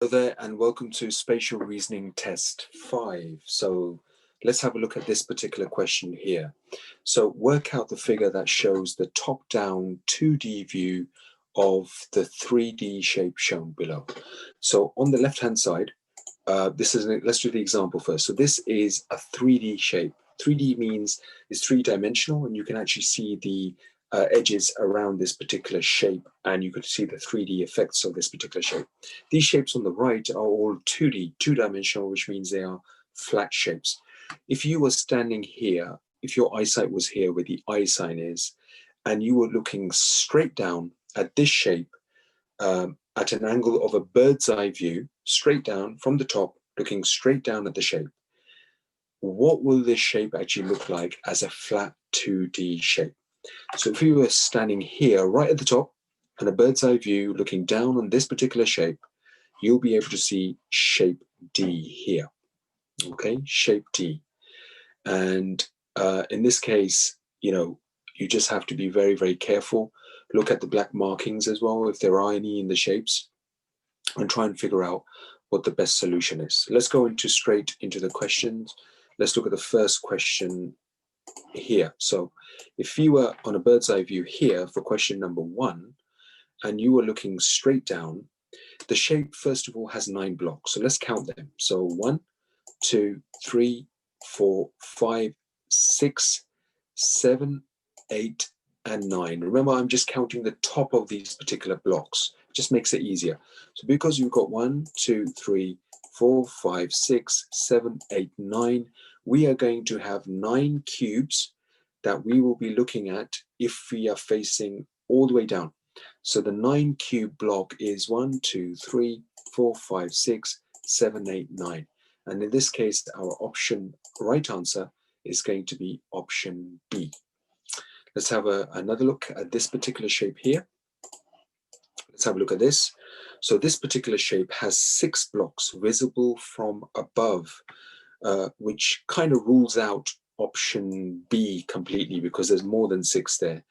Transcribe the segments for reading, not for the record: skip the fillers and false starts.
Hello there and welcome to Spatial Reasoning Test 5. So let's have a look at this particular question here. So work out the figure that shows the top-down 2D view of the 3D shape shown below. So on the left-hand side, let's do the example first. So this is a 3D shape. 3D means it's three-dimensional, and you can actually see the edges around this particular shape, and you can see the 3D effects of this particular shape. These shapes on the right are all 2D, two-dimensional, which means they are flat shapes. If you were standing here, if your eyesight was here where the eye sign is, and you were looking straight down at this shape at an angle of a bird's eye view, straight down from the top, looking straight down at the shape, what will this shape actually look like as a flat 2D shape? So if you were standing here right at the top and a bird's eye view looking down on this particular shape, you'll be able to see shape D here. Okay, shape D. And in this case, you just have to be very, very careful. Look at the black markings as well, if there are any in the shapes, and try and figure out what the best solution is. Let's go straight into the questions. Let's look at the first question here. So if you were on a bird's eye view here for question number 1, and you were looking straight down, the shape first of all has 9 blocks. So let's count them. So 1, 2, 3, 4, 5, 6, 7, 8, and 9. Remember, I'm just counting the top of these particular blocks. It just makes it easier. So because you've got 1, 2, 3, 4, 5, 6, 7, 8, 9, we are going to have 9 cubes that we will be looking at if we are facing all the way down. So the 9 cube block is 1, 2, 3, 4, 5, 6, 7, 8, 9. And in this case, our right answer is going to be option B. Let's have another look at this particular shape here. Let's have a look at this. So this particular shape has 6 blocks visible from above, which kind of rules out option B completely because there's more than 6 there.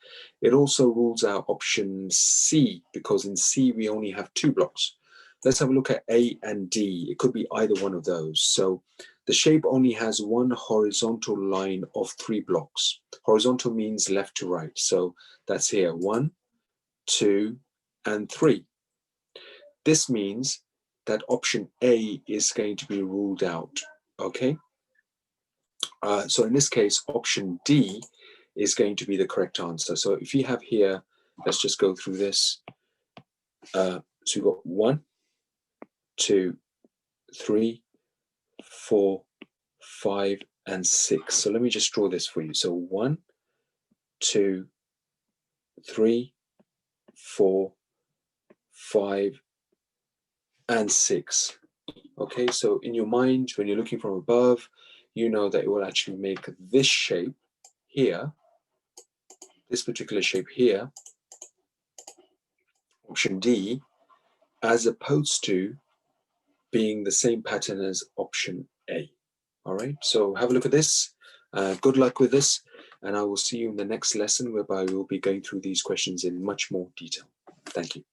It also rules out option C because in C we only have 2 blocks. Let's have a look at A and D. It could be either one of those. So the shape only has one horizontal line of 3 blocks. Horizontal means left to right. So that's here, 1, 2, and 3. This means that option A is going to be ruled out, okay? So in this case, option D is going to be the correct answer. So if you have here, let's just go through this. So we've got 1, 2, 3, 4, 5, and 6. So let me just draw this for you. So 1, 2, 3, 4, 5, and 6. Okay, so in your mind, when you're looking from above, you know that it will actually make this shape here, this particular shape here, option D, as opposed to being the same pattern as option A. All right, so have a look at this. Good luck with this, and I will see you in the next lesson whereby we will be going through these questions in much more detail. Thank you.